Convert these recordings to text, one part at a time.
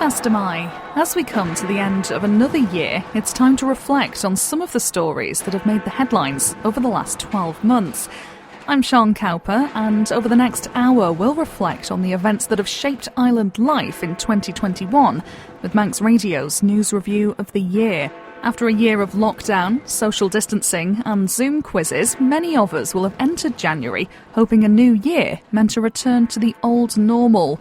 fast am I? As we come to the end of another year, it's time to reflect on some of the stories that have made the headlines over the last 12 months. I'm Sian Cowper, and over the next hour we'll reflect on the events that have shaped island life in 2021 with Manx Radio's News Review of the Year. After a year of lockdown, social distancing and Zoom quizzes, many of us will have entered January hoping a new year meant a return to the old normal.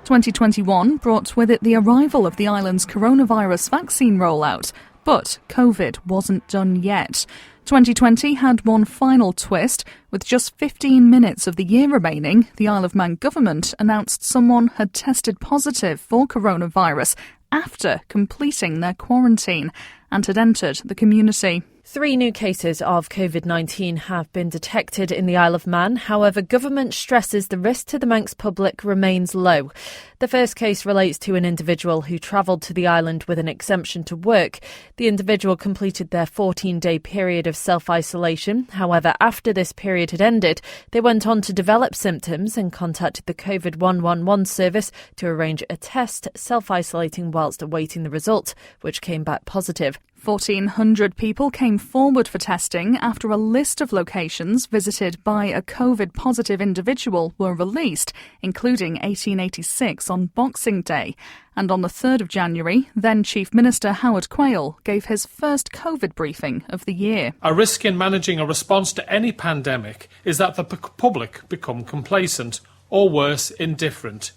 2021 brought with it the arrival of the island's coronavirus vaccine rollout, but COVID wasn't done yet. 2020 had one final twist. With just 15 minutes of the year remaining, the Isle of Man government announced someone had tested positive for coronavirus after completing their quarantine and had entered the community. 3 new cases of COVID-19 have been detected in the Isle of Man. However, government stresses the risk to the Manx public remains low. The first case relates to an individual who travelled to the island with an exemption to work. The individual completed their 14-day period of self-isolation. However, after this period had ended, they went on to develop symptoms and contacted the COVID 111 service to arrange a test, self-isolating whilst awaiting the result, which came back positive. 1,400 people came forward for testing after a list of locations visited by a COVID-positive individual were released, including 1886 on Boxing Day. And on the 3rd of January, then Chief Minister Howard Quayle gave his first COVID briefing of the year. A risk in managing a response to any pandemic is that the public become complacent, or worse, indifferent.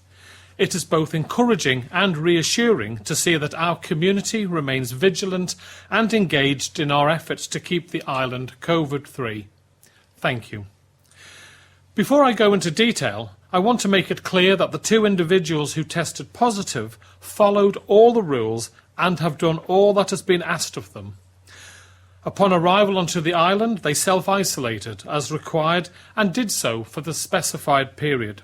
It is both encouraging and reassuring to see that our community remains vigilant and engaged in our efforts to keep the island COVID-free. Thank you. Before I go into detail, I want to make it clear that the 2 individuals who tested positive followed all the rules and have done all that has been asked of them. Upon arrival onto the island, they self-isolated as required and did so for the specified period.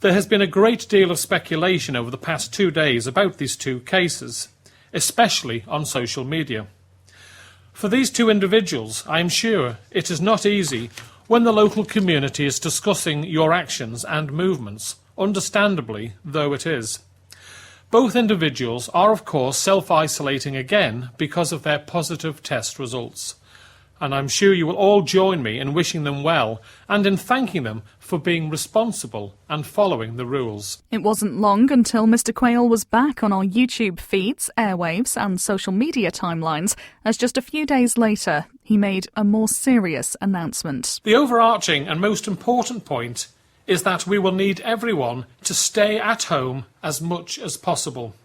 There has been a great deal of speculation over the past 2 days about these 2 cases, especially on social media. For these 2 individuals, I am sure it is not easy when the local community is discussing your actions and movements, understandably though it is. Both individuals are of course self-isolating again because of their positive test results. And I'm sure you will all join me in wishing them well and in thanking them for being responsible and following the rules. It wasn't long until Mr Quayle was back on our YouTube feeds, airwaves and social media timelines, as just a few days later he made a more serious announcement. The overarching and most important point is that we will need everyone to stay at home as much as possible.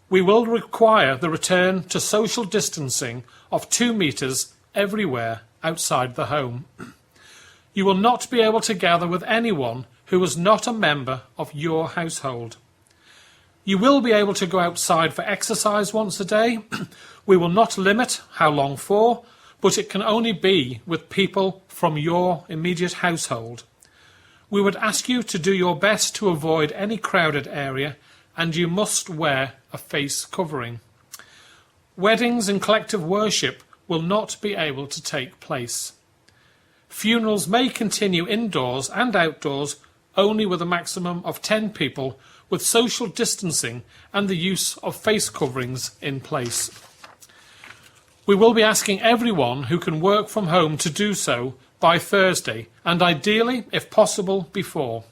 We will require the return to social distancing of 2 metres everywhere outside the home. You will not be able to gather with anyone who is not a member of your household. You will be able to go outside for exercise once a day. We will not limit how long for, but it can only be with people from your immediate household. We would ask you to do your best to avoid any crowded area, and you must wear a face covering. Weddings and collective worship will not be able to take place. Funerals may continue indoors and outdoors only with a maximum of 10 people, with social distancing and the use of face coverings in place. We will be asking everyone who can work from home to do so by Thursday, and ideally, if possible, before.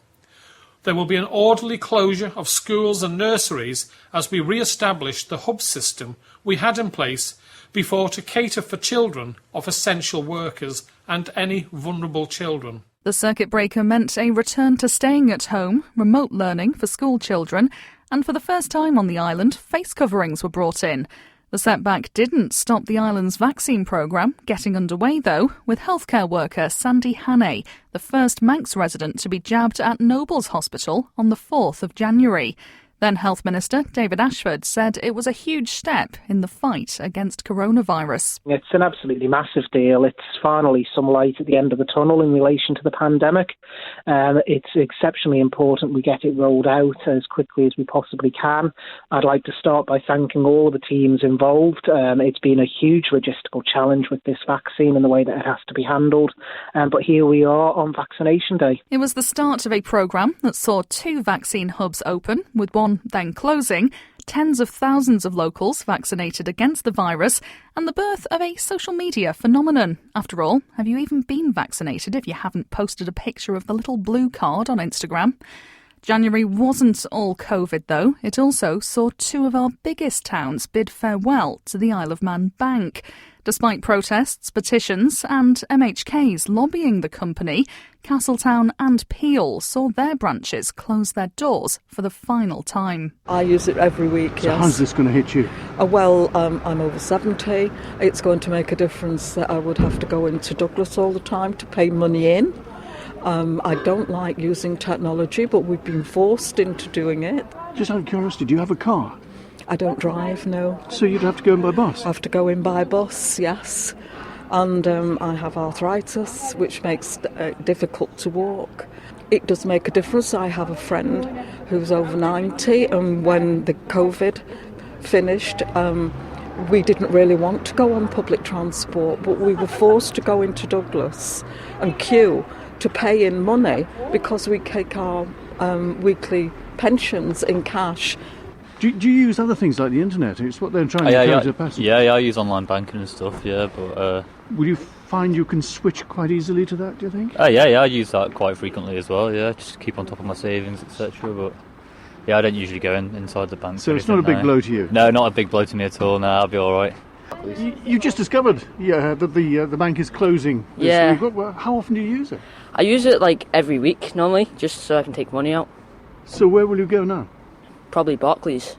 There will be an orderly closure of schools and nurseries as we re-establish the hub system we had in place before to cater for children of essential workers and any vulnerable children. The circuit breaker meant a return to staying at home, remote learning for school children, and for the first time on the island, face coverings were brought in. The setback didn't stop the island's vaccine programme getting underway, though, with healthcare worker Sandy Hannay, the first Manx resident to be jabbed at Nobles Hospital on the 4th of January. Then Health Minister David Ashford said it was a huge step in the fight against coronavirus. It's an absolutely massive deal. It's finally some light at the end of the tunnel in relation to the pandemic. It's exceptionally important we get it rolled out as quickly as we possibly can. I'd like to start by thanking all the teams involved. It's been a huge logistical challenge with this vaccine and the way that it has to be handled. But here we are on vaccination day. It was the start of a programme that saw 2 vaccine hubs open, with one one then closing, tens of thousands of locals vaccinated against the virus, and the birth of a social media phenomenon. After all, have you even been vaccinated if you haven't posted a picture of the little blue card on Instagram? January wasn't all COVID, though. It also saw two of our biggest towns bid farewell to the Isle of Man Bank. Despite protests, petitions and MHKs lobbying the company, Castletown and Peel saw their branches close their doors for the final time. I use it every week, So yes. how's this going to hit you? I'm over 70. It's going to make a difference that I would have to go into Douglas all the time to pay money in. I don't like using technology, but we've been forced into doing it. Just out of curiosity, do you have a car? I don't drive, no. So you'd have to go in by bus? I have to go in by bus, yes. And I have arthritis, which makes it difficult to walk. It does make a difference. I have a friend who's over 90, and when the COVID finished, we didn't really want to go on public transport, but we were forced to go into Douglas and queue to pay in money because we take our weekly pensions in cash. Do you use other things like the internet? It's what they're trying to tell to passengers. Yeah, I use online banking and stuff, but... Will you find you can switch quite easily to that, do you think? Yeah, I use that quite frequently as well, yeah, just keep on top of my savings, etc, but... Yeah, I don't usually go inside the bank. So it's not a big blow to you? No, not a big blow to me at all, no, I'll be alright. You just discovered that the bank is closing this week. How often do you use it? I use it like every week normally, just so I can take money out. So where will you go now? Probably Barclays.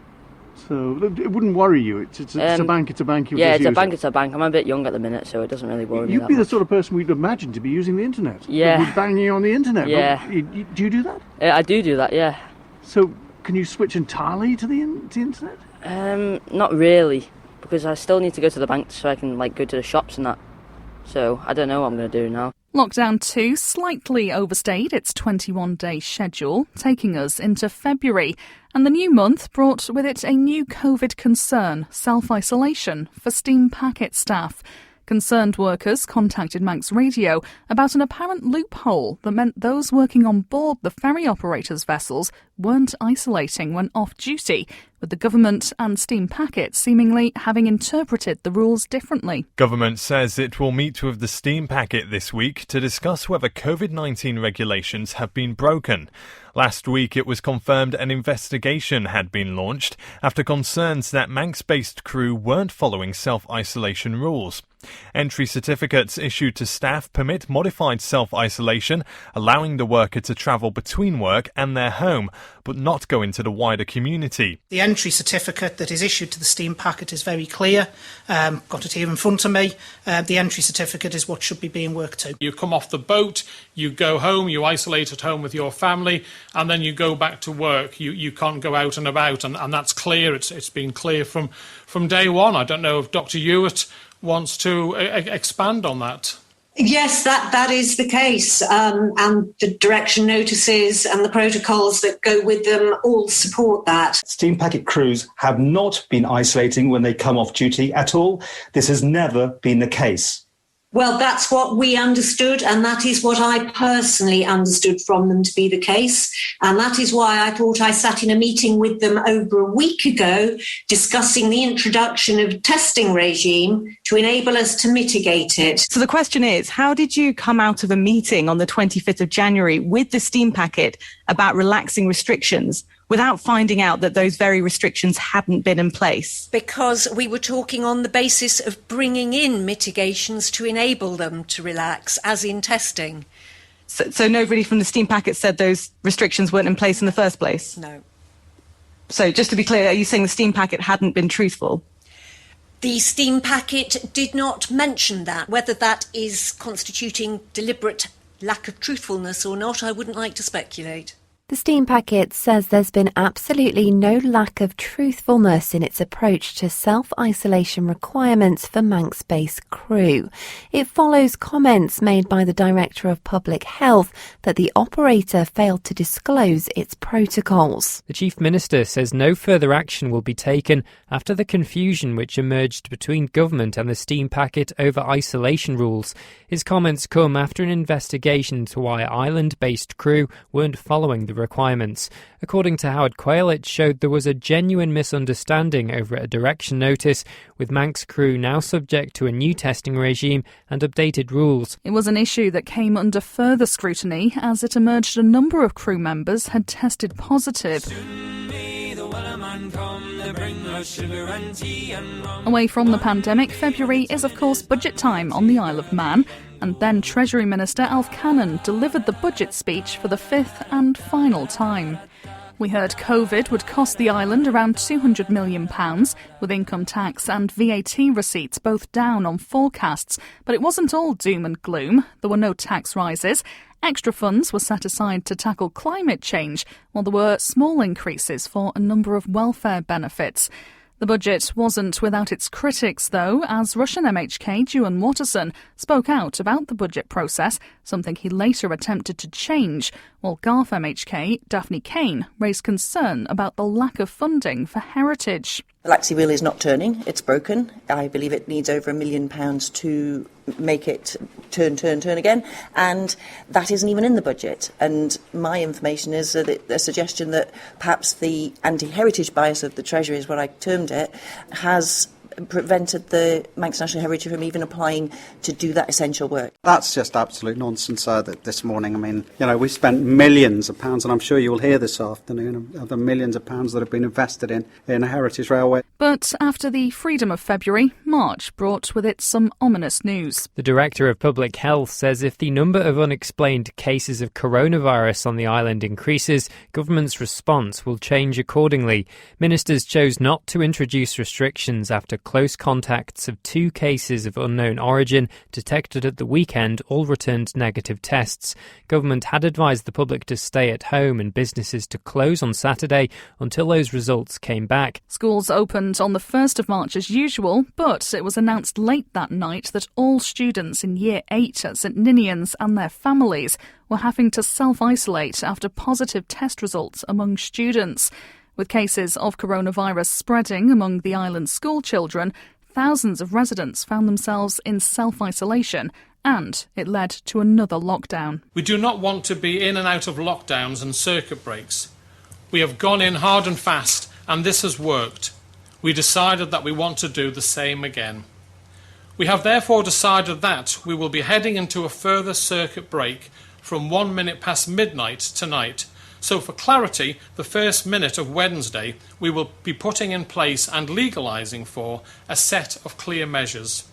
So it wouldn't worry you? It's a bank, it's a bank. Yeah, it's a bank. I'm a bit young at the minute, so it doesn't really worry me You'd that be the much. sort of person we'd imagine to be using the internet. Yeah. Be banging on the internet. Yeah. Do you do that? I do that, yeah. So can you switch entirely to the internet? Not really, because I still need to go to the bank so I can go to the shops and that. So I don't know what I'm going to do now. Lockdown 2 slightly overstayed its 21-day schedule, taking us into February. And the new month brought with it a new COVID concern, self-isolation for steam packet staff. Concerned workers contacted Manx Radio about an apparent loophole that meant those working on board the ferry operators' vessels weren't isolating when off duty, with the government and Steam Packet seemingly having interpreted the rules differently. Government says it will meet with the Steam Packet this week to discuss whether COVID-19 regulations have been broken. Last week it was confirmed an investigation had been launched after concerns that Manx-based crew weren't following self-isolation rules. Entry certificates issued to staff permit modified self-isolation, allowing the worker to travel between work and their home, but not go into the wider community. The entry certificate that is issued to the Steam Packet is very clear. Got it here in front of me. The entry certificate is what should be being worked to. You come off the boat, you go home, you isolate at home with your family, and then you go back to work. You can't go out and about, and that's clear. It's been clear from day one. I don't know if Dr. Hewitt wants to expand on that. Yes, that is the case, and the direction notices and the protocols that go with them all support that. Steam Packet crews have not been isolating when they come off duty at all. This has never been the case. Well, that's what we understood, and that is what I personally understood from them to be the case. And that is why I thought I sat in a meeting with them over a week ago discussing the introduction of testing regime to enable us to mitigate it. So the question is, how did you come out of a meeting on the 25th of January with the Steam Packet about relaxing restrictions without finding out that those very restrictions hadn't been in place? Because we were talking on the basis of bringing in mitigations to enable them to relax, as in testing. So nobody from the Steam Packet said those restrictions weren't in place in the first place? No. So just to be clear, are you saying the Steam Packet hadn't been truthful? The Steam Packet did not mention that. Whether that is constituting deliberate lack of truthfulness or not, I wouldn't like to speculate. The Steam Packet says there's been absolutely no lack of truthfulness in its approach to self-isolation requirements for Manx-based crew. It follows comments made by the Director of Public Health that the operator failed to disclose its protocols. The Chief Minister says no further action will be taken after the confusion which emerged between government and the Steam Packet over isolation rules. His comments come after an investigation into why island-based crew weren't following the requirements. According to Howard Quayle, it showed there was a genuine misunderstanding over a direction notice, with Manx crew now subject to a new testing regime and updated rules. It was an issue that came under further scrutiny as it emerged a number of crew members had tested positive. Away from the pandemic, February is of course budget time on the Isle of Man, and then Treasury Minister Alf Cannon delivered the budget speech for the fifth and final time. We heard COVID would cost the island around £200 million, with income tax and VAT receipts both down on forecasts. But it wasn't all doom and gloom. There were no tax rises. Extra funds were set aside to tackle climate change, while there were small increases for a number of welfare benefits. The budget wasn't without its critics, though, as Russian MHK Ewan Watterson spoke out about the budget process, something he later attempted to change, while Garth MHK Daphne Kane raised concern about the lack of funding for heritage. The Laxey wheel is not turning, it's broken. I believe it needs over £1 million to make it turn again, and that isn't even in the budget. And my information is that a suggestion that perhaps the anti-heritage bias of the Treasury, is what I termed it, has prevented the Manx National Heritage from even applying to do that essential work. That's just absolute nonsense that this morning. I mean, we spent millions of pounds, and I'm sure you'll hear this afternoon of the millions of pounds that have been invested in a heritage railway. But after the freedom of February, March brought with it some ominous news. The Director of Public Health says if the number of unexplained cases of coronavirus on the island increases, government's response will change accordingly. Ministers chose not to introduce restrictions after close contacts of 2 cases of unknown origin detected at the weekend all returned negative tests. Government had advised the public to stay at home and businesses to close on Saturday until those results came back. Schools opened on the 1st of March as usual, but it was announced late that night that all students in Year 8 at St Ninian's and their families were having to self-isolate after positive test results among students. With cases of coronavirus spreading among the island's school children, thousands of residents found themselves in self-isolation, and it led to another lockdown. We do not want to be in and out of lockdowns and circuit breaks. We have gone in hard and fast, and this has worked. We decided that we want to do the same again. We have therefore decided that we will be heading into a further circuit break from 1 minute past midnight tonight. So for clarity, the first minute of Wednesday, we will be putting in place and legalising for a set of clear measures.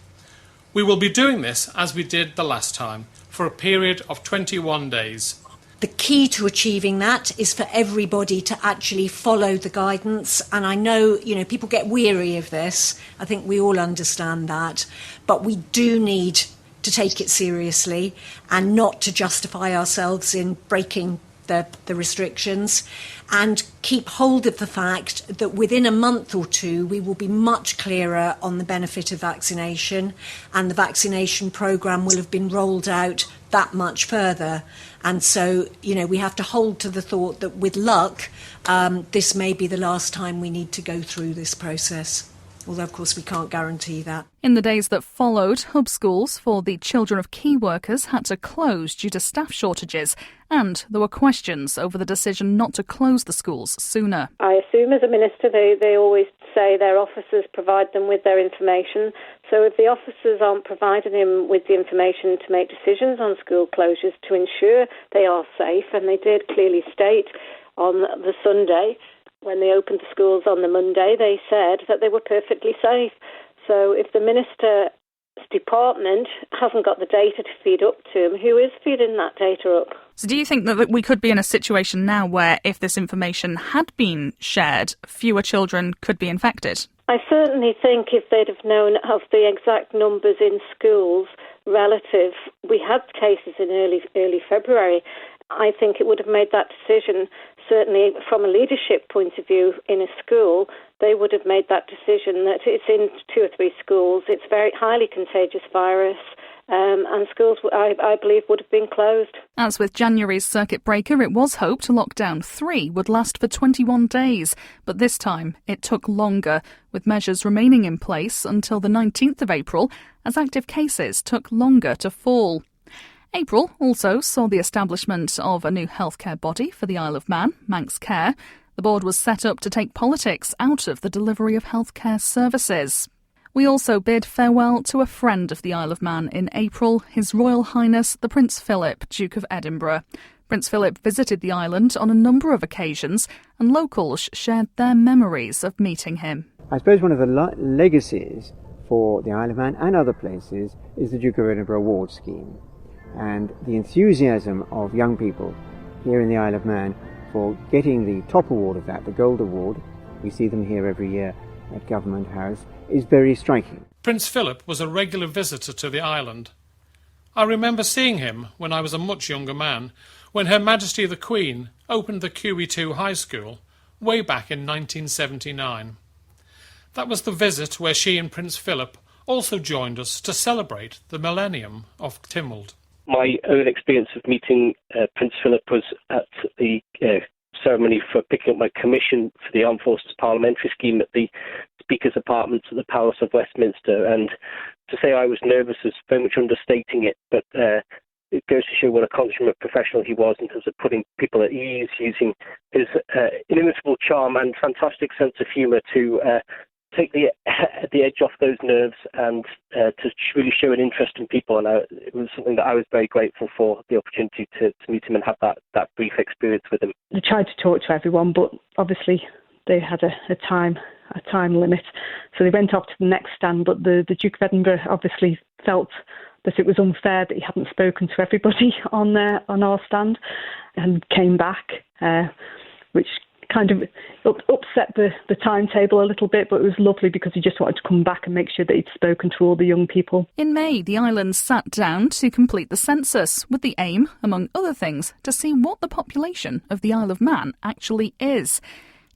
We will be doing this as we did the last time, for a period of 21 days. The key to achieving that is for everybody to actually follow the guidance. And I know, people get weary of this. I think we all understand that. But we do need to take it seriously and not to justify ourselves in breaking the restrictions, and keep hold of the fact that within a month or two we will be much clearer on the benefit of vaccination, and the vaccination programme will have been rolled out that much further. And so, we have to hold to the thought that with luck, this may be the last time we need to go through this process. Although, of course, we can't guarantee that. In the days that followed, hub schools for the children of key workers had to close due to staff shortages, and there were questions over the decision not to close the schools sooner. I assume as a minister they always say their officers provide them with their information. So if the officers aren't providing them with the information to make decisions on school closures to ensure they are safe, and they did clearly state on the Sunday, when they opened the schools on the Monday, they said that they were perfectly safe. So if the minister's department hasn't got the data to feed up to him, who is feeding that data up? So do you think that we could be in a situation now where if this information had been shared, fewer children could be infected? I certainly think if they'd have known of the exact numbers in schools relative, we had cases in early February, I think it would have made that decision. Certainly from a leadership point of view in a school, they would have made that decision that it's in 2 or 3 schools, it's a very highly contagious virus, and schools, I believe, would have been closed. As with January's circuit breaker, it was hoped lockdown 3 would last for 21 days, but this time it took longer, with measures remaining in place until the 19th of April, as active cases took longer to fall. April also saw the establishment of a new healthcare body for the Isle of Man, Manx Care. The board was set up to take politics out of the delivery of healthcare services. We also bid farewell to a friend of the Isle of Man in April, His Royal Highness the Prince Philip, Duke of Edinburgh. Prince Philip visited the island on a number of occasions, and locals shared their memories of meeting him. I suppose one of the legacies for the Isle of Man and other places is the Duke of Edinburgh Award Scheme. And the enthusiasm of young people here in the Isle of Man for getting the top award of that, the Gold Award, we see them here every year at Government House, is very striking. Prince Philip was a regular visitor to the island. I remember seeing him when I was a much younger man, when Her Majesty the Queen opened the QE2 High School way back in 1979. That was the visit where she and Prince Philip also joined us to celebrate the millennium of Tynwald. My own experience of meeting Prince Philip was at the ceremony for picking up my commission for the Armed Forces Parliamentary Scheme at the Speaker's Apartments at the Palace of Westminster. And to say I was nervous is very much understating it, but it goes to show what a consummate professional he was in terms of putting people at ease, using his inimitable charm and fantastic sense of humour to take the edge off those nerves and to really show an interest in people. And it was something that I was very grateful for, the opportunity to meet him and have that brief experience with him. They tried to talk to everyone, but obviously they had a time limit. So they went off to the next stand, but the Duke of Edinburgh obviously felt that it was unfair that he hadn't spoken to everybody on our stand, and came back, which kind of upset the timetable a little bit, but it was lovely because he just wanted to come back and make sure that he'd spoken to all the young people. In May, the island sat down to complete the census, with the aim, among other things, to see what the population of the Isle of Man actually is.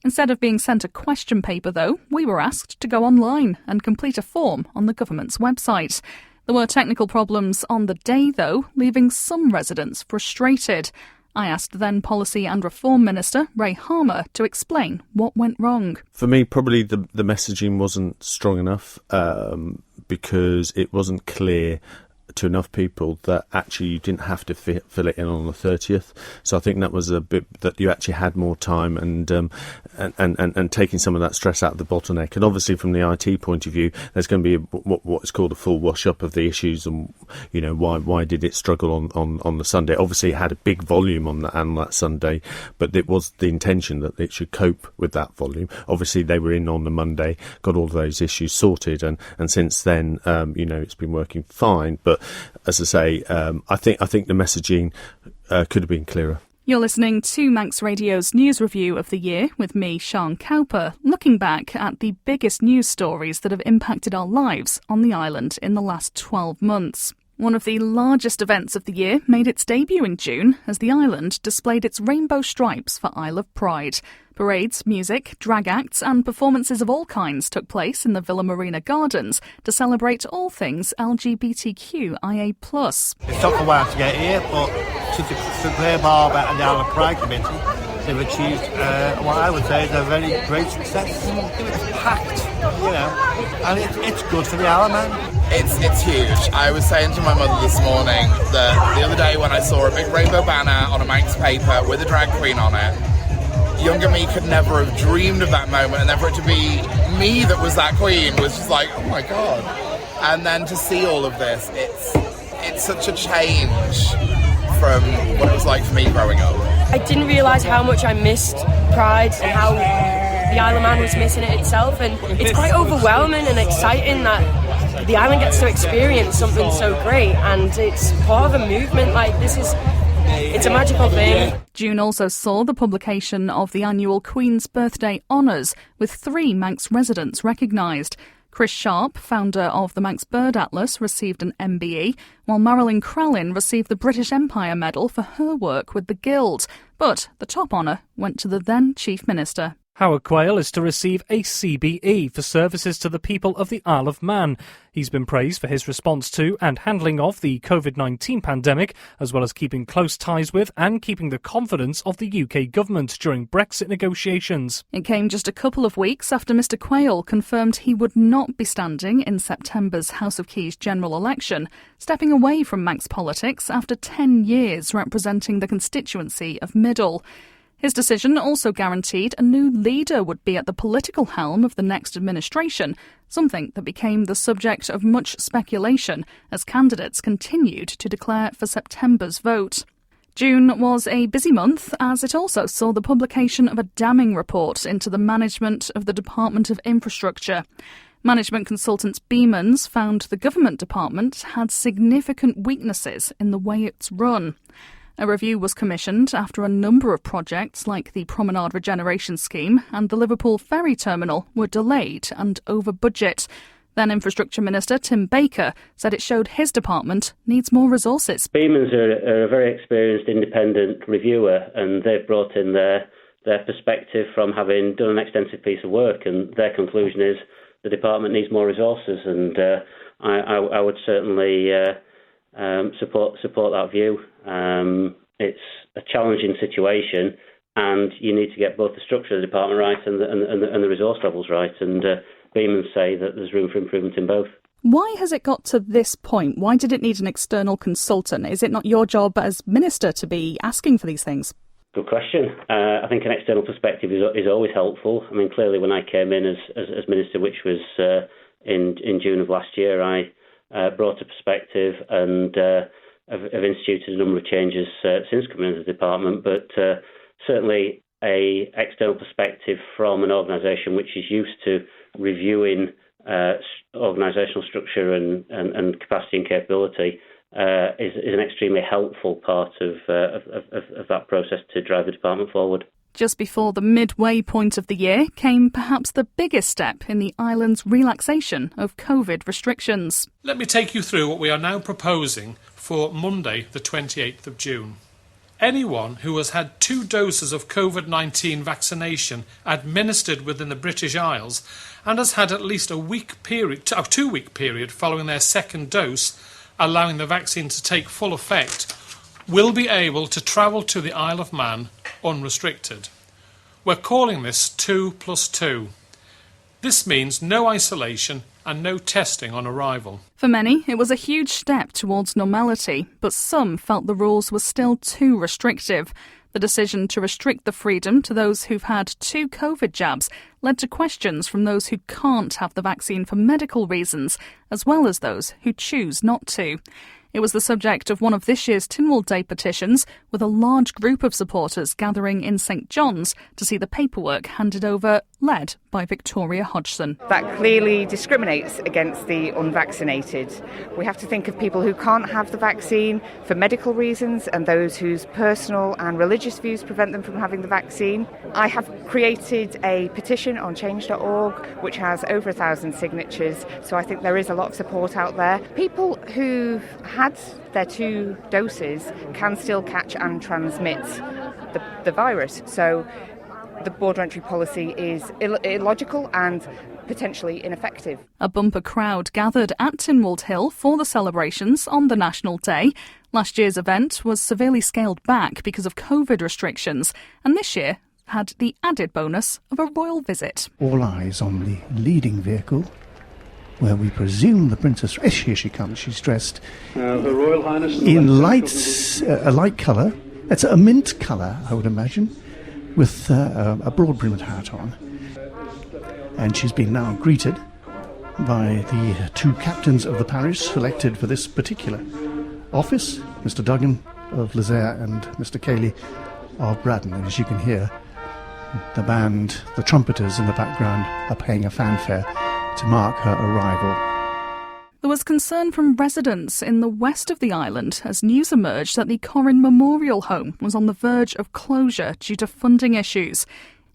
Instead of being sent a question paper, though, we were asked to go online and complete a form on the government's website. There were technical problems on the day, though, leaving some residents frustrated. I asked then Policy and Reform Minister Ray Harmer to explain what went wrong. For me, probably the messaging wasn't strong enough because it wasn't clear to enough people that actually you didn't have to fill it in on the 30th. So I think that was a bit that you actually had more time and taking some of that stress out of the bottleneck. And obviously from the IT point of view, there's going to be what is called a full wash up of the issues and why did it struggle on the Sunday. Obviously it had a big volume on that Sunday, but it was the intention that it should cope with that volume. Obviously they were in on the Monday, got all of those issues sorted, and since then it's been working fine. But as I say, I think the messaging could have been clearer. You're listening to Manx Radio's news review of the year with me, Sian Cowper, looking back at the biggest news stories that have impacted our lives on the island in the last 12 months. One of the largest events of the year made its debut in June as the island displayed its rainbow stripes for Isle of Pride. Parades, music, drag acts and performances of all kinds took place in the Villa Marina Gardens to celebrate all things LGBTQIA+. It took a while to get here, but to the Superb Harbour and the Isle of Pride Committee, they've achieved what I would say is a very great success. It's packed, and it's good for the Isle of Man. It's huge. I was saying to my mother this morning that the other day when I saw a big rainbow banner on a Manx paper with a drag queen on it, younger me could never have dreamed of that moment, and then for it to be me that was that queen was just like, oh my God. And then to see all of this, it's such a change from what it was like for me growing up. I didn't realise how much I missed Pride and how the Isle of Man was missing it itself, and it's quite overwhelming and exciting that the island gets to experience something so great, and it's part of a movement like this is. It's a magical thing. June also saw the publication of the annual Queen's Birthday Honours, with 3 Manx residents recognised. Chris Sharp, founder of the Manx Bird Atlas, received an MBE, while Marilyn Crellin received the British Empire Medal for her work with the Guild. But the top honour went to the then Chief Minister. Howard Quayle is to receive a CBE for services to the people of the Isle of Man. He's been praised for his response to and handling of the COVID-19 pandemic, as well as keeping close ties with and keeping the confidence of the UK government during Brexit negotiations. It came just a couple of weeks after Mr Quayle confirmed he would not be standing in September's House of Keys general election, stepping away from Manx politics after 10 years representing the constituency of Middle. His decision also guaranteed a new leader would be at the political helm of the next administration, something that became the subject of much speculation as candidates continued to declare for September's vote. June was a busy month as it also saw the publication of a damning report into the management of the Department of Infrastructure. Management consultants Beamans found the government department had significant weaknesses in the way it's run. A review was commissioned after a number of projects like the Promenade Regeneration Scheme and the Liverpool Ferry Terminal were delayed and over budget. Then Infrastructure Minister Tim Baker said it showed his department needs more resources. Beamans are a very experienced independent reviewer, and they've brought in their perspective from having done an extensive piece of work, and their conclusion is the department needs more resources, and I would certainly support that view. It's a challenging situation, and you need to get both the structure of the department right and the resource levels right. And Beamans say that there's room for improvement in both. Why has it got to this point? Why did it need an external consultant? Is it not your job as minister to be asking for these things? Good question. I think an external perspective is always helpful. I mean, clearly when I came in as minister, which was in June of last year, I brought a perspective and have instituted a number of changes since coming into the department, but certainly a external perspective from an organisation which is used to reviewing organisational structure and capacity and capability is an extremely helpful part of that process to drive the department forward. Just before the midway point of the year came perhaps the biggest step in the island's relaxation of COVID restrictions. Let me take you through what we are now proposing for Monday, the 28th of June. Anyone who has had 2 doses of COVID-19 vaccination administered within the British Isles and has had at least a 2-week period following their second dose, allowing the vaccine to take full effect, will be able to travel to the Isle of Man unrestricted. We're calling this 2+2. This means no isolation and no testing on arrival. For many, it was a huge step towards normality, but some felt the rules were still too restrictive. The decision to restrict the freedom to those who've had 2 COVID jabs led to questions from those who can't have the vaccine for medical reasons, as well as those who choose not to. It was the subject of one of this year's Tynwald Day petitions, with a large group of supporters gathering in St John's to see the paperwork handed over, led by Victoria Hodgson. That clearly discriminates against the unvaccinated. We have to think of people who can't have the vaccine for medical reasons and those whose personal and religious views prevent them from having the vaccine. I have created a petition on change.org which has over 1,000 signatures, so I think there is a lot of support out there. People who've had their 2 doses can still catch and transmit the virus. So the border entry policy is illogical and potentially ineffective. A bumper crowd gathered at Tynwald Hill for the celebrations on the National Day. Last year's event was severely scaled back because of COVID restrictions, and this year had the added bonus of a royal visit. All eyes on the leading vehicle, where we presume the Princess... Here she comes. She's dressed Her Royal Highness in a light colour. It's a mint colour, I would imagine, with a broad-brimmed hat on. And she's been now greeted by the 2 captains of the parish selected for this particular office, Mr Duggan of Lizère and Mr Cayley of Braddon. And as you can hear, the band, the trumpeters in the background are playing a fanfare to mark her arrival. There was concern from residents in the west of the island as news emerged that the Corrin Memorial Home was on the verge of closure due to funding issues.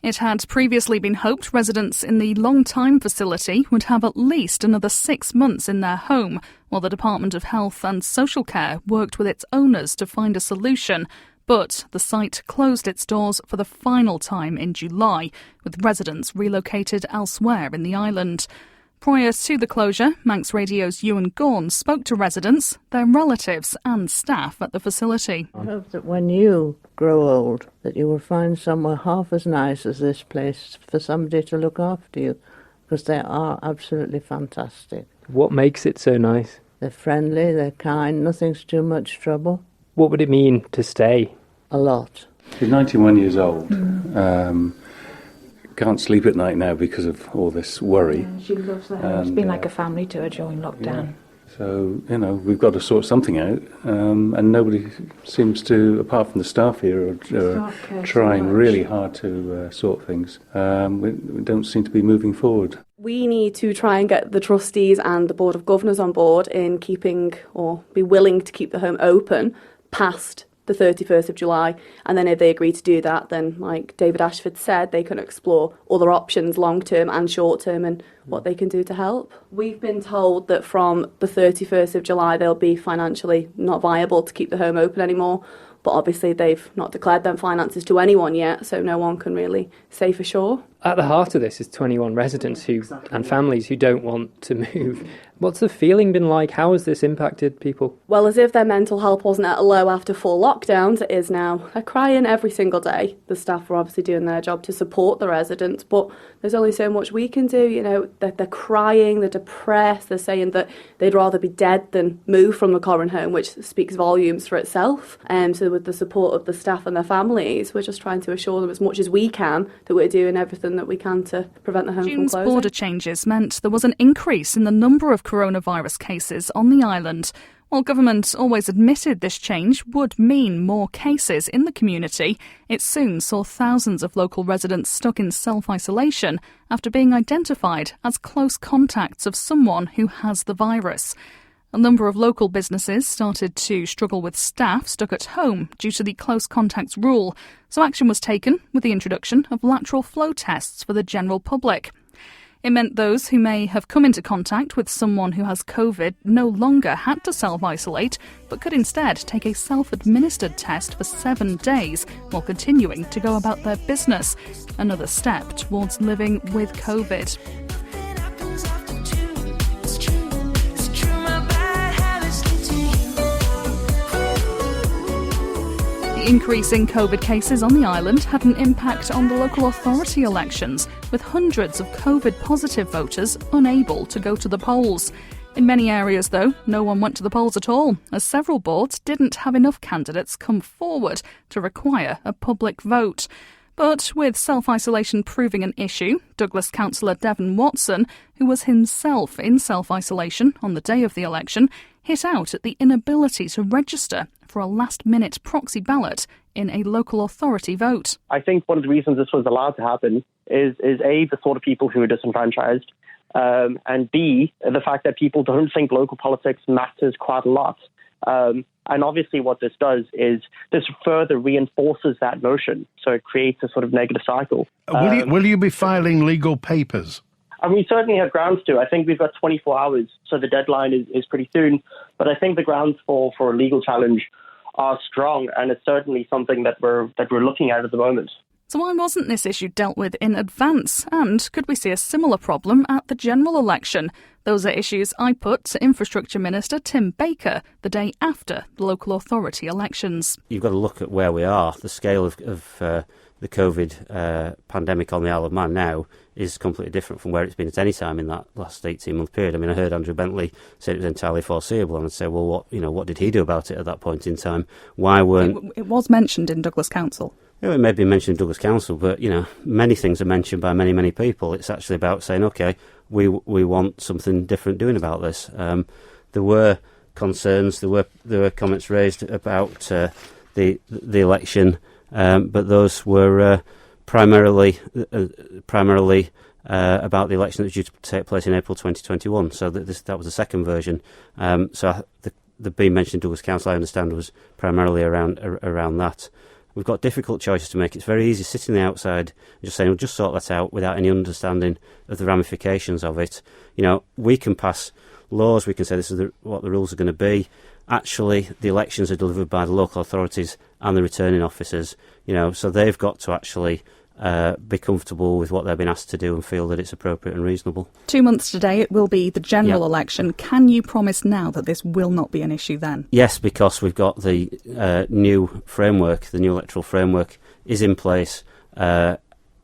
It had previously been hoped residents in the long-time facility would have at least another 6 months in their home, while the Department of Health and Social Care worked with its owners to find a solution. But the site closed its doors for the final time in July, with residents relocated elsewhere in the island. Prior to the closure, Manx Radio's Ewan Gorn spoke to residents, their relatives and staff at the facility. I hope that when you grow old, that you will find somewhere half as nice as this place for somebody to look after you, because they are absolutely fantastic. What makes it so nice? They're friendly, they're kind, nothing's too much trouble. What would it mean to stay? A lot. She's 91 years old. Can't sleep at night now because of all this worry. Yeah, she loves the house. It's been like a family to her during lockdown. Yeah. So, we've got to sort something out, and nobody seems to, apart from the staff here, are trying really hard to sort things. We don't seem to be moving forward. We need to try and get the trustees and the Board of Governors on board in keeping, or be willing to keep the home open past the 31st of July, and then if they agree to do that, then like David Ashford said, they can explore other options, long term and short term, and what they can do to help. We've been told that from the 31st of July they'll be financially not viable to keep the home open anymore, but obviously they've not declared them finances to anyone yet, so no one can really say for sure. At the heart of this is 21 residents and families who don't want to move. What's the feeling been like? How has this impacted people? Well, as if their mental health wasn't at a low after full lockdowns, it is now. They're crying every single day. The staff are obviously doing their job to support the residents, but there's only so much we can do. They're crying, they're depressed, they're saying that they'd rather be dead than move from the current home, which speaks volumes for itself. So with the support of the staff and their families, we're just trying to assure them as much as we can that we're doing everything that we can to prevent the home June's from closing. border changes meant there was an increase in the number of coronavirus cases on the island. While government always admitted this change would mean more cases in the community, it soon saw thousands of local residents stuck in self-isolation after being identified as close contacts of someone who has the virus. A number of local businesses started to struggle with staff stuck at home due to the close contacts rule, so action was taken with the introduction of lateral flow tests for the general public. It meant those who may have come into contact with someone who has COVID no longer had to self-isolate, but could instead take a self-administered test for 7 days while continuing to go about their business. Another step towards living with COVID. The increase in COVID cases on the island had an impact on the local authority elections, with hundreds of COVID-positive voters unable to go to the polls. In many areas, though, no one went to the polls at all, as several boards didn't have enough candidates come forward to require a public vote. But with self-isolation proving an issue, Douglas councillor Devon Watson, who was himself in self-isolation on the day of the election, hit out at the inability to register for a last-minute proxy ballot in a local authority vote. I think one of the reasons this was allowed to happen is A, the sort of people who are disenfranchised, and B, the fact that people don't think local politics matters quite a lot. And obviously what this does is this further reinforces that notion, so it creates a sort of negative cycle. Will you be filing legal papers? And we certainly have grounds to. I think we've got 24 hours, so the deadline is pretty soon. But I think the grounds for a legal challenge are strong, and it's certainly something that we're looking at the moment. So why wasn't this issue dealt with in advance? And could we see a similar problem at the general election? Those are issues I put to Infrastructure Minister Tim Baker the day after the local authority elections. You've got to look at where we are. The scale of the COVID pandemic on the Isle of Man now is completely different from where it's been at any time in that last 18-month period. I mean, I heard Andrew Bentley say it was entirely foreseeable, and I'd say, well, what did he do about it at that point in time? Why weren't... It was mentioned in Douglas Council. It may be mentioned in Douglas Council, but, many things are mentioned by many, many people. It's actually about saying, OK, we want something different doing about this. There were concerns, there were comments raised about the election, but those were primarily about the election that was due to take place in April 2021. So that was the second version. So the being mentioned in Douglas Council, I understand, was primarily around that. We've got difficult choices to make. It's very easy sitting on the outside and just saying, we'll just sort that out without any understanding of the ramifications of it. We can pass laws, we can say this is what the rules are going to be. Actually, the elections are delivered by the local authorities and the returning officers, so they've got to actually be comfortable with what they've been asked to do and feel that it's appropriate and reasonable. 2 months today, it will be the general election. Can you promise now that this will not be an issue then? Yes, because we've got the new framework, the new electoral framework is in place. My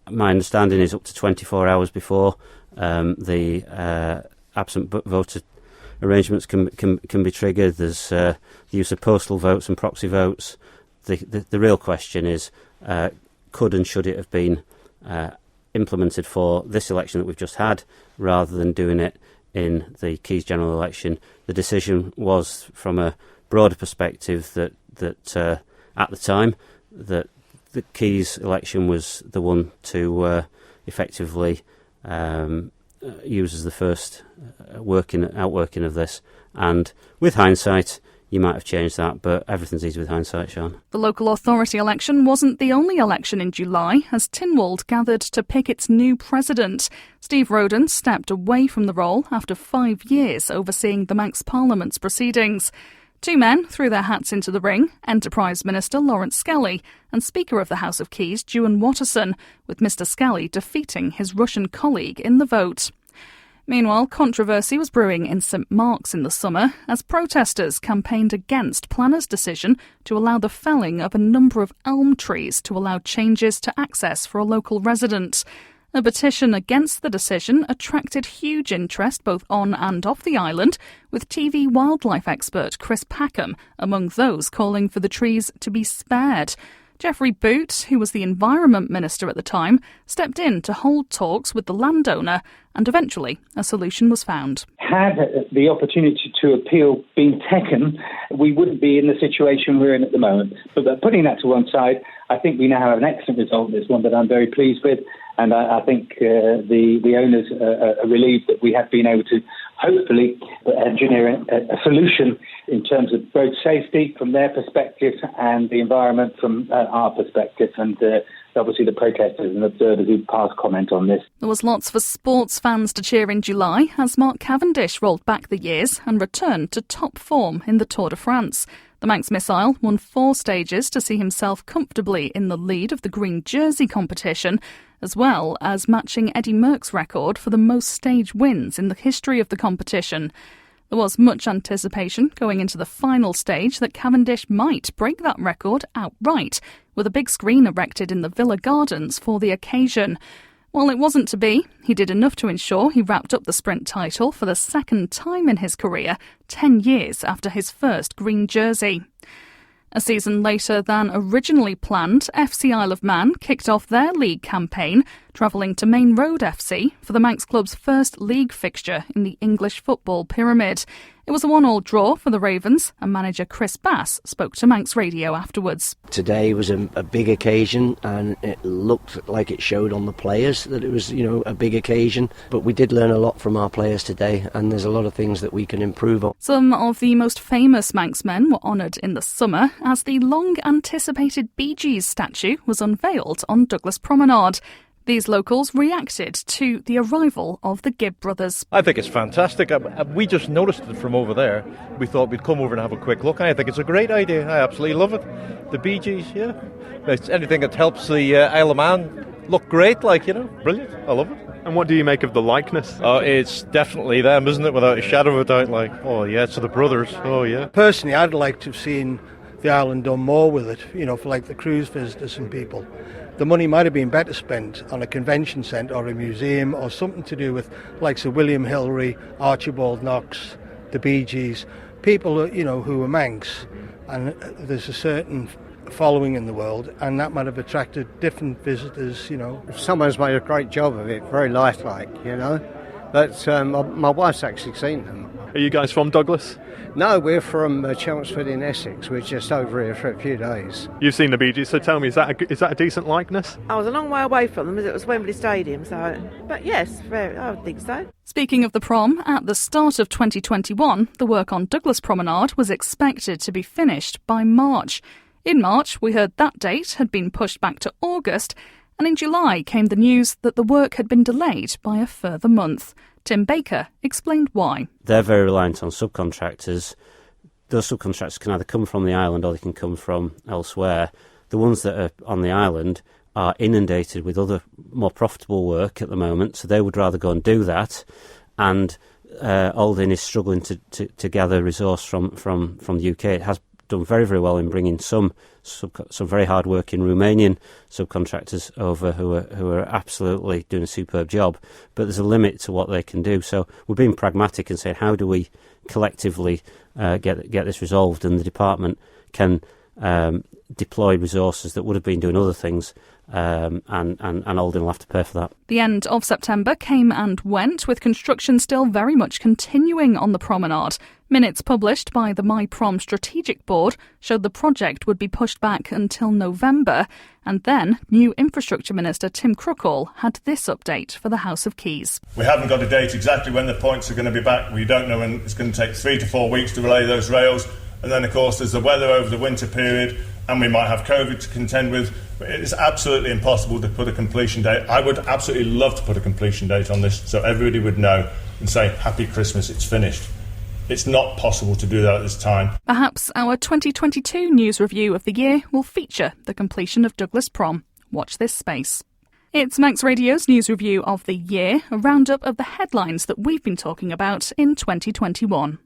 understanding is up to 24 hours before the absent voter arrangements can be triggered. There's the use of postal votes and proxy votes. The real question is, could and should it have been implemented for this election that we've just had, rather than doing it in the Keys general election? The decision was, from a broader perspective, that at the time that the Keys election was the one to effectively use as the first outworking of this. And with hindsight, you might have changed that, but everything's easy with hindsight, Sean. The local authority election wasn't the only election in July, as Tynwald gathered to pick its new president. Steve Roden stepped away from the role after 5 years overseeing the Manx Parliament's proceedings. 2 men threw their hats into the ring, Enterprise Minister Lawrence Skelly and Speaker of the House of Keys Ewan Watterson, with Mr Skelly defeating his Russian colleague in the vote. Meanwhile, controversy was brewing in St Mark's in the summer as protesters campaigned against planners' decision to allow the felling of a number of elm trees to allow changes to access for a local resident. A petition against the decision attracted huge interest both on and off the island, with TV wildlife expert Chris Packham among those calling for the trees to be spared. Geoffrey Boot, who was the Environment Minister at the time, stepped in to hold talks with the landowner, and eventually a solution was found. Had the opportunity to appeal been taken, we wouldn't be in the situation we're in at the moment. But putting that to one side, I think we now have an excellent result. It's one that I'm very pleased with, and I think the owners are relieved that we have been able to hopefully engineer a solution in terms of road safety from their perspective and the environment from our perspective, and obviously the protesters and observers who passed comment on this. There was lots for sports fans to cheer in July as Mark Cavendish rolled back the years and returned to top form in the Tour de France. The Manx missile won 4 stages to see himself comfortably in the lead of the green jersey competition, as well as matching Eddie Merckx's record for the most stage wins in the history of the competition. There was much anticipation going into the final stage that Cavendish might break that record outright, with a big screen erected in the Villa Gardens for the occasion. While it wasn't to be, he did enough to ensure he wrapped up the sprint title for the second time in his career, 10 years after his first green jersey. A season later than originally planned, FC Isle of Man kicked off their league campaign, travelling to Main Road FC for the Manx club's first league fixture in the English football pyramid. It was a 1-1 draw for the Ravens, and manager Chris Bass spoke to Manx Radio afterwards. Today was a big occasion, and it looked like it showed on the players that it was, a big occasion. But we did learn a lot from our players today, and there's a lot of things that we can improve on. Some of the most famous Manx men were honoured in the summer as the long-anticipated Bee Gees statue was unveiled on Douglas Promenade. These locals reacted to the arrival of the Gibb brothers. I think it's fantastic. We just noticed it from over there. We thought we'd come over and have a quick look. I think it's a great idea. I absolutely love it. The Bee Gees, yeah. It's anything that helps the Isle of Man look great, brilliant. I love it. And what do you make of the likeness? Oh, it's definitely them, isn't it? Without a shadow of a doubt. Oh yeah, it's the brothers. Oh yeah. Personally, I'd like to have seen the island done more with it, for the cruise visitors and people. The money might have been better spent on a convention centre or a museum or something to do with Sir William Hillary, Archibald Knox, the Bee Gees, people who are Manx, and there's a certain following in the world, and that might have attracted different visitors. Someone's made a great job of it, very lifelike, But my wife's actually seen them. Are you guys from Douglas? No, we're from Chelmsford in Essex. We're just over here for a few days. You've seen the Bee Gees, so tell me, is that a decent likeness? I was a long way away from them as it was Wembley Stadium, but yes, I would think so. Speaking of the prom, at the start of 2021, the work on Douglas Promenade was expected to be finished by March. In March, we heard that date had been pushed back to August, and in July came the news that the work had been delayed by a further month. Tim Baker explained why. They're very reliant on subcontractors. Those subcontractors can either come from the island or they can come from elsewhere. The ones that are on the island are inundated with other more profitable work at the moment, so they would rather go and do that. And Aldin is struggling to gather resource from the UK. It has done very, very well in bringing some very hard-working Romanian subcontractors over who are absolutely doing a superb job. But there's a limit to what they can do. So we're being pragmatic and saying, how do we collectively get this resolved? And the department can deploy resources that would have been doing other things, and Aldin will have to pay for that. The end of September came and went, with construction still very much continuing on the promenade. Minutes published by the MyProm Strategic Board showed the project would be pushed back until November, and then new Infrastructure Minister Tim Crookall had this update for the House of Keys. We haven't got a date exactly when the points are going to be back. We don't know when. It's going to take 3 to 4 weeks to relay those rails, and then of course there's the weather over the winter period, and we might have COVID to contend with. It's absolutely impossible to put a completion date. I would absolutely love to put a completion date on this so everybody would know and say, Happy Christmas, it's finished. It's not possible to do that at this time. Perhaps our 2022 news review of the year will feature the completion of Douglas Prom. Watch this space. It's Manx Radio's news review of the year, a roundup of the headlines that we've been talking about in 2021.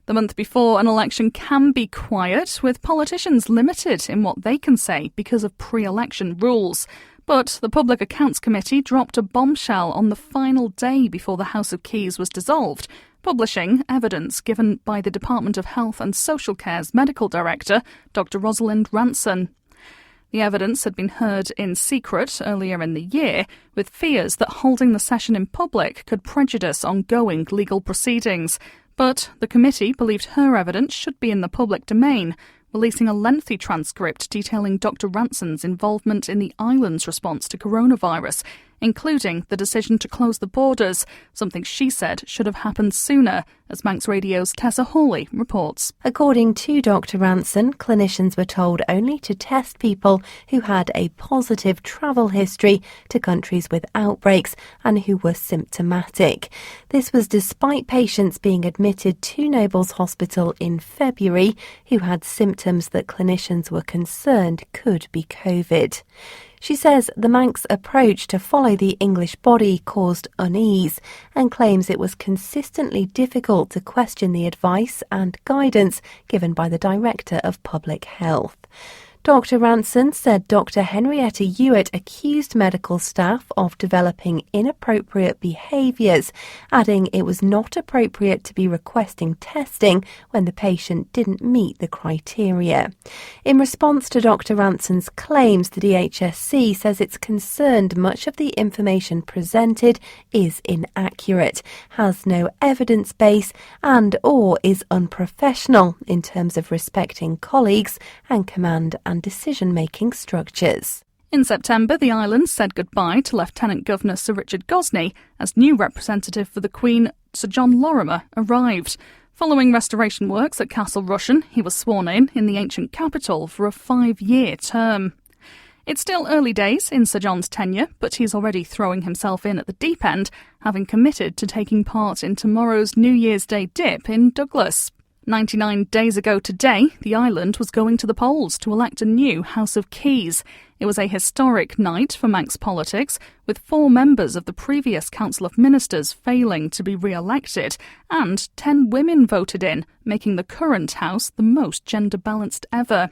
The month before an election can be quiet, with politicians limited in what they can say because of pre-election rules. But the Public Accounts Committee dropped a bombshell on the final day before the House of Keys was dissolved, publishing evidence given by the Department of Health and Social Care's Medical Director, Dr. Rosalind Ranson. The evidence had been heard in secret earlier in the year, with fears that holding the session in public could prejudice ongoing legal proceedings. But the committee believed her evidence should be in the public domain, releasing a lengthy transcript detailing Dr. Ranson's involvement in the island's response to coronavirus, including the decision to close the borders, something she said should have happened sooner, as Manx Radio's Tessa Hawley reports. According to Dr. Ranson, clinicians were told only to test people who had a positive travel history to countries with outbreaks and who were symptomatic. This was despite patients being admitted to Noble's Hospital in February who had symptoms that clinicians were concerned could be COVID. She says the Manx approach to follow the English body caused unease and claims it was consistently difficult to question the advice and guidance given by the Director of Public Health. Dr. Ranson said Dr. Henrietta Hewitt accused medical staff of developing inappropriate behaviours, adding it was not appropriate to be requesting testing when the patient didn't meet the criteria. In response to Dr. Ranson's claims, the DHSC says it's concerned much of the information presented is inaccurate, has no evidence base and/or is unprofessional in terms of respecting colleagues and command and decision-making structures. In September, the island said goodbye to Lieutenant Governor Sir Richard Gosney as new representative for the Queen, Sir John Lorimer, arrived. Following restoration works at Castle Rushen, he was sworn in the ancient capital for a 5-year term. It's still early days in Sir John's tenure, but he's already throwing himself in at the deep end, having committed to taking part in tomorrow's New Year's Day dip in Douglas. 99 days ago today, the island was going to the polls to elect a new House of Keys. It was a historic night for Manx politics, with 4 members of the previous Council of Ministers failing to be re-elected, and 10 women voted in, making the current House the most gender-balanced ever.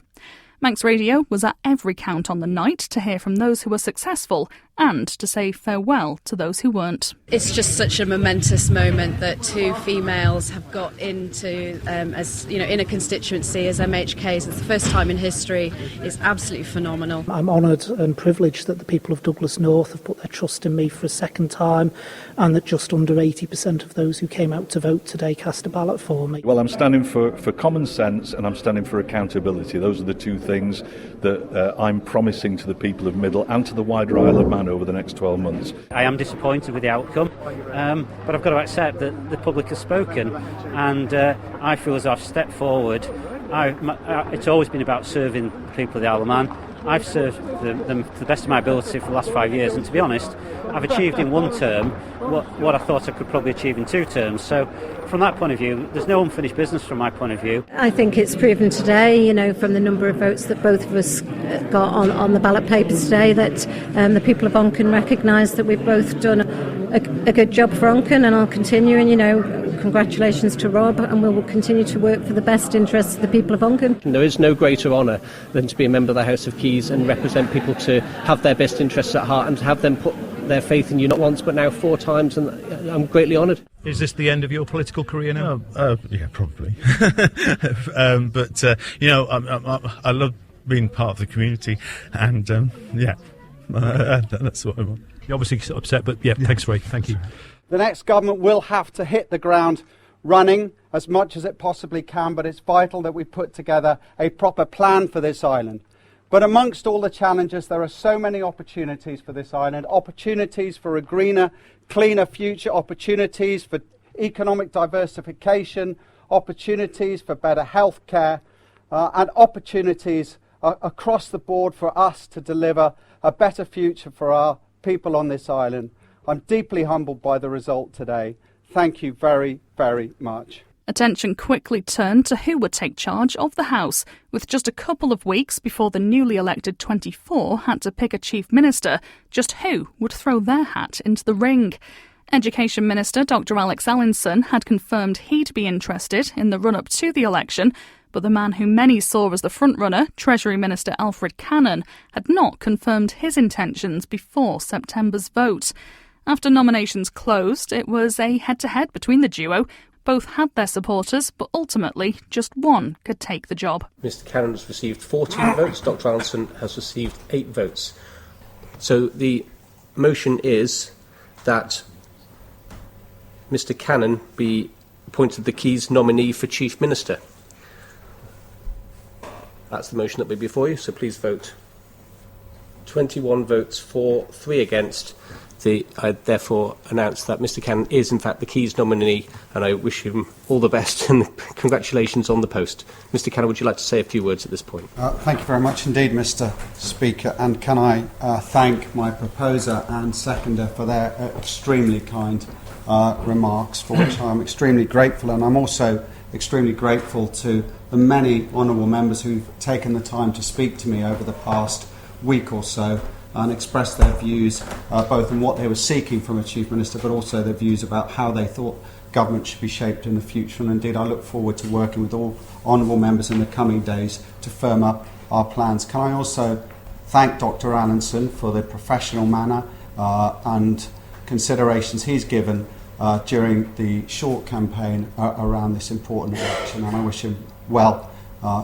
Manx Radio was at every count on the night to hear from those who were successful and to say farewell to those who weren't. It's just such a momentous moment that 2 females have got into, in a constituency as MHKs. It's the first time in history. It's absolutely phenomenal. I'm honoured and privileged that the people of Douglas North have put their trust in me for a second time, and that just under 80% of those who came out to vote today cast a ballot for me. Well, I'm standing for common sense and I'm standing for accountability. Those are the 2 things that I'm promising to the people of Middle and to the wider Isle of Man over the next 12 months. I am disappointed with the outcome, but I've got to accept that the public has spoken, and I feel as I've stepped forward. It's always been about serving the people of the Isle of Man. I've served them to the best of my ability for the last 5 years, and to be honest, I've achieved in one term what I thought I could probably achieve in 2 terms. So from that point of view, there's no unfinished business from my point of view. I think it's proven today, from the number of votes that both of us got on the ballot papers today, that the people of Onken recognise that we've both done a good job for Onken, and I'll continue. And, congratulations to Rob, and we will continue to work for the best interests of the people of Onken. There is no greater honour than to be a member of the House of Keys and represent people to have their best interests at heart and to have them put their faith in you not once but now 4 times, and I'm greatly honoured. Is this the end of your political career now? Yeah, probably. But I love being part of the community, and that's what I want. You're obviously upset, but thanks, Ray. Thank you. The next government will have to hit the ground running as much as it possibly can, but it's vital that we put together a proper plan for this island. But amongst all the challenges, there are so many opportunities for this island, opportunities for a greener, cleaner future, opportunities for economic diversification, opportunities for better health care, and opportunities across the board for us to deliver a better future for our people on this island. I'm deeply humbled by the result today. Thank you very, very much. Attention quickly turned to who would take charge of the House, with just a couple of weeks before the newly elected 24 had to pick a chief minister. Just who would throw their hat into the ring? Education Minister Dr Alex Allinson had confirmed he'd be interested in the run-up to the election, but the man who many saw as the frontrunner, Treasury Minister Alfred Cannon, had not confirmed his intentions before September's vote. After nominations closed, it was a head-to-head between the duo. Both had their supporters, but ultimately just one could take the job. Mr Cannon has received 14 votes, Dr Allinson has received 8 votes. So the motion is that Mr Cannon be appointed the Keys nominee for Chief Minister. That's the motion that will be before you, so please vote. 21 votes for, 3 against. I therefore announce that Mr Cannon is in fact the Keys nominee, and I wish him all the best and congratulations on the post. Mr Cannon, would you like to say a few words at this point? Thank you very much indeed, Mr Speaker, and can I thank my proposer and seconder for their extremely kind remarks, for which I'm extremely grateful, and I'm also extremely grateful to the many honourable members who've taken the time to speak to me over the past week or so and express their views both on what they were seeking from a Chief Minister, but also their views about how they thought government should be shaped in the future. And indeed, I look forward to working with all honourable members in the coming days to firm up our plans. Can I also thank Dr Allinson for the professional manner and considerations he's given during the short campaign around this important election, and I wish him well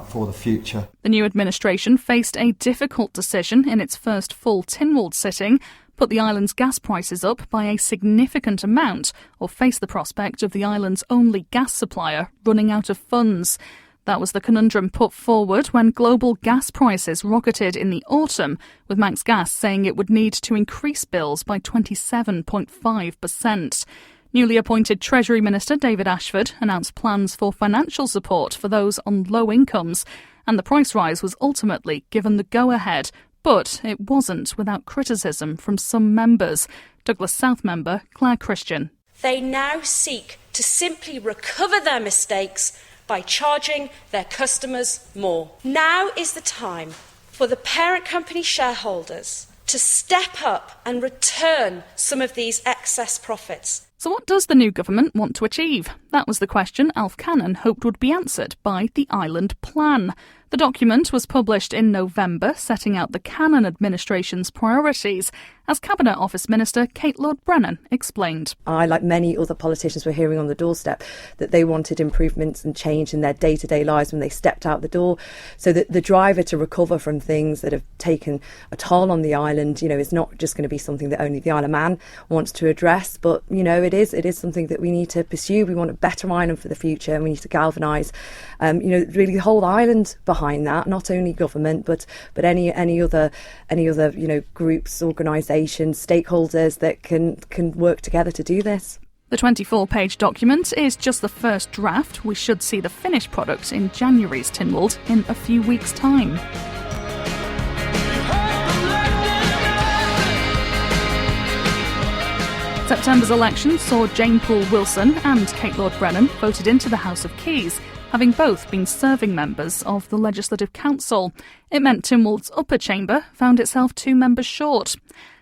for the future. The new administration faced a difficult decision in its first full Tynwald sitting: put the island's gas prices up by a significant amount, or face the prospect of the island's only gas supplier running out of funds. That was the conundrum put forward when global gas prices rocketed in the autumn, with Manx Gas saying it would need to increase bills by 27.5%. Newly appointed Treasury Minister David Ashford announced plans for financial support for those on low incomes, and the price rise was ultimately given the go-ahead. But it wasn't without criticism from some members. Douglas South member Claire Christian. They now seek to simply recover their mistakes by charging their customers more. Now is the time for the parent company shareholders to step up and return some of these excess profits. So what does the new government want to achieve? That was the question Alf Cannon hoped would be answered by the Island Plan. The document was published in November, setting out the Cannon administration's priorities, as Cabinet Office Minister Kate Lord-Brennan explained. I, like many other politicians, were hearing on the doorstep that they wanted improvements and change in their day-to-day lives when they stepped out the door. So that the driver to recover from things that have taken a toll on the island, is not just going to be something that only the Isle of Man wants to address, but, it is something that we need to pursue. We want a better island for the future, and we need to galvanise, really the whole island behind that, not only government, but any other groups, organisations, stakeholders that can work together to do this. The 24-page document is just the first draft. We should see the finished product in January's Tynwald in a few weeks' time. September's election saw Jane Poole Wilson and Kate Lord-Brennan voted into the House of Keys, having both been serving members of the Legislative Council. It meant Tynwald's upper chamber found itself 2 members short.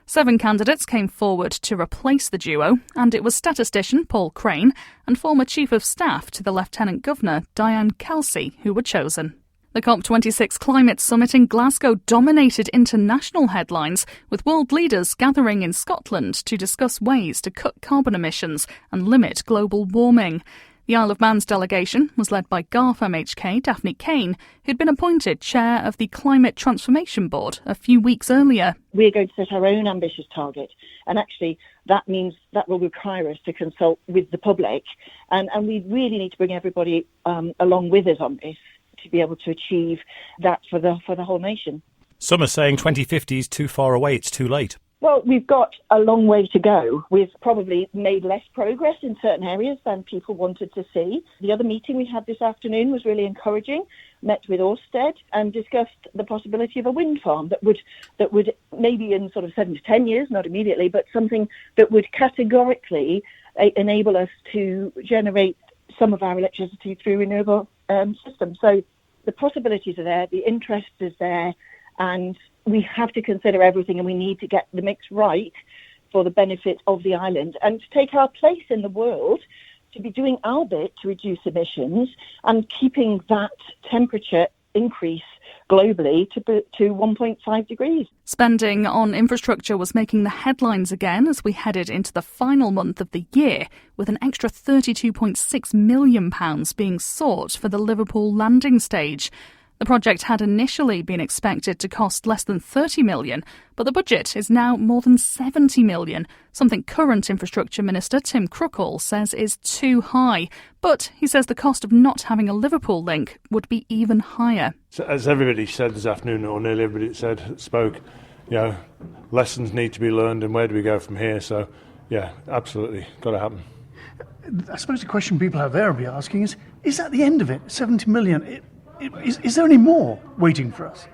7 candidates came forward to replace the duo, and it was statistician Paul Crane and former Chief of Staff to the Lieutenant Governor Diane Kelsey who were chosen. The COP26 Climate Summit in Glasgow dominated international headlines, with world leaders gathering in Scotland to discuss ways to cut carbon emissions and limit global warming. The Isle of Man's delegation was led by Garth MHK Daphne Kane, who'd been appointed chair of the Climate Transformation Board a few weeks earlier. We're going to set our own ambitious target, and actually that means that will require us to consult with the public, and we really need to bring everybody along with us on this to be able to achieve that for the whole nation. Some are saying 2050 is too far away, it's too late. Well, we've got a long way to go. We've probably made less progress in certain areas than people wanted to see. The other meeting we had this afternoon was really encouraging. Met with Ørsted and discussed the possibility of a wind farm that would maybe in sort of 7 to 10 years, not immediately, but something that would categorically enable us to generate some of our electricity through renewable systems. So the possibilities are there, the interest is there, and we have to consider everything, and we need to get the mix right for the benefit of the island and to take our place in the world, to be doing our bit to reduce emissions and keeping that temperature increase globally to 1.5 degrees. Spending on infrastructure was making the headlines again as we headed into the final month of the year, with an extra £32.6 million being sought for the Liverpool landing stage. The project had initially been expected to cost less than £30 million, but the budget is now more than £70 million, something current Infrastructure Minister Tim Cruckall says is too high. But he says the cost of not having a Liverpool link would be even higher. So as everybody said this afternoon, or nearly everybody spoke, lessons need to be learned, and where do we go from here? So, yeah, absolutely, got to happen. I suppose the question people out there will be asking is that the end of it? 70 million? Is there any more waiting for us?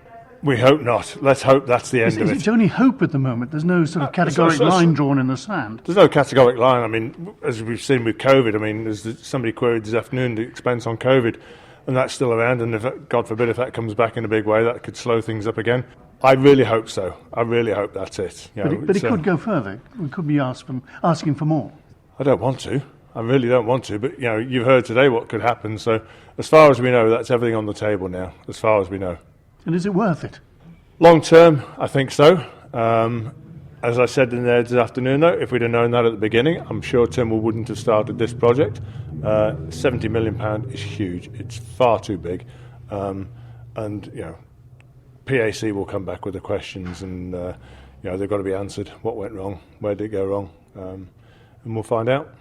We hope not. Let's hope that's the end of it. It's only hope at the moment. There's no sort of categoric line drawn in the sand. There's no categoric line. I mean, as we've seen with COVID, there's somebody queried this afternoon the expense on COVID, and that's still around, and God forbid if that comes back in a big way, that could slow things up again. I really hope so. I really hope that's it. But it could go further. We could be asking for more. I don't want to. I really don't want to, but you've heard today what could happen. So, as far as we know, that's everything on the table now. As far as we know. And is it worth it? Long term, I think so. As I said in there this afternoon, though, if we'd have known that at the beginning, I'm sure Tynwald wouldn't have started this project. £70 million is huge. It's far too big, and PAC will come back with the questions, and they've got to be answered. What went wrong? Where did it go wrong? And we'll find out.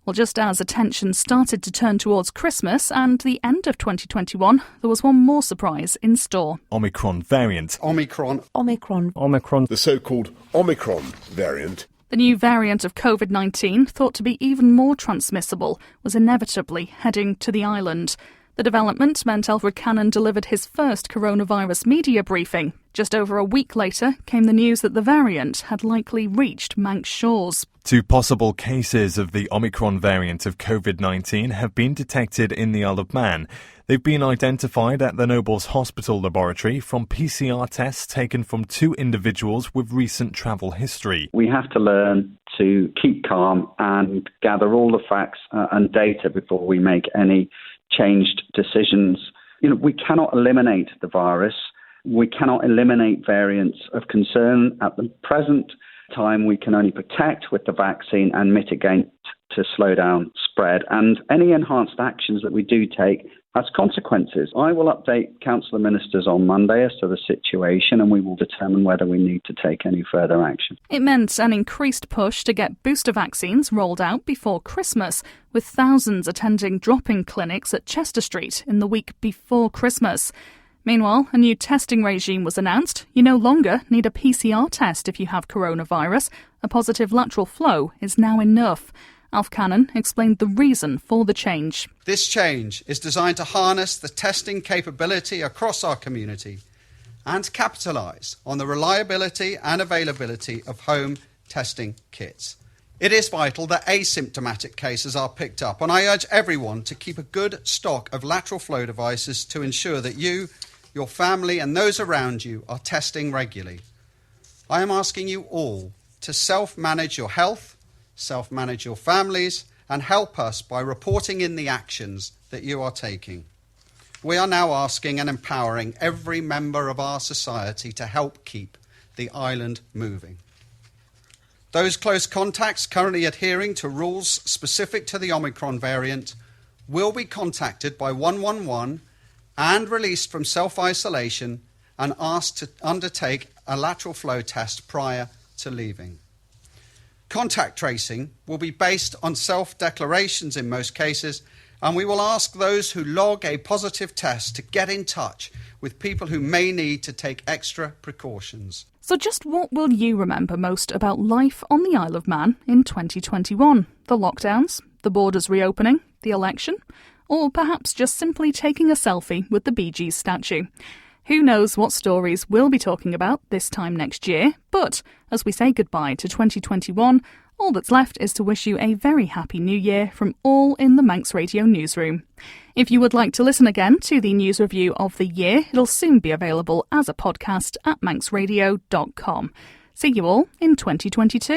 Well, just as attention started to turn towards Christmas and the end of 2021, there was one more surprise in store. Omicron variant. Omicron. The so-called Omicron variant. The new variant of COVID-19, thought to be even more transmissible, was inevitably heading to the island. The development meant Alfred Cannon delivered his first coronavirus media briefing. Just over a week later came the news that the variant had likely reached Manx shores. 2 possible cases of the Omicron variant of COVID-19 have been detected in the Isle of Man. They've been identified at the Nobles Hospital laboratory from PCR tests taken from 2 individuals with recent travel history. We have to learn to keep calm and gather all the facts and data before we make any changed decisions. We cannot eliminate the virus. We cannot eliminate variants of concern. At the present time, we can only protect with the vaccine and mitigate to slow down spread. And any enhanced actions that we do take has consequences. I will update Council of Ministers on Monday as to the situation, and we will determine whether we need to take any further action. It meant an increased push to get booster vaccines rolled out before Christmas, with thousands attending drop-in clinics at Chester Street in the week before Christmas. Meanwhile, a new testing regime was announced. You no longer need a PCR test if you have coronavirus. A positive lateral flow is now enough. Alf Cannon explained the reason for the change. This change is designed to harness the testing capability across our community and capitalise on the reliability and availability of home testing kits. It is vital that asymptomatic cases are picked up, and I urge everyone to keep a good stock of lateral flow devices to ensure that you, your family and those around you are testing regularly. I am asking you all to self-manage your health, self-manage your families, and help us by reporting in the actions that you are taking. We are now asking and empowering every member of our society to help keep the island moving. Those close contacts currently adhering to rules specific to the Omicron variant will be contacted by 111 and released from self-isolation and asked to undertake a lateral flow test prior to leaving. Contact tracing will be based on self-declarations in most cases, and we will ask those who log a positive test to get in touch with people who may need to take extra precautions. So just what will you remember most about life on the Isle of Man in 2021? The lockdowns, the borders reopening, the election, or perhaps just simply taking a selfie with the Bee Gees statue? Who knows what stories we'll be talking about this time next year, but as we say goodbye to 2021, all that's left is to wish you a very happy new year from all in the Manx Radio newsroom. If you would like to listen again to the news review of the year, it'll soon be available as a podcast at manxradio.com. See you all in 2022.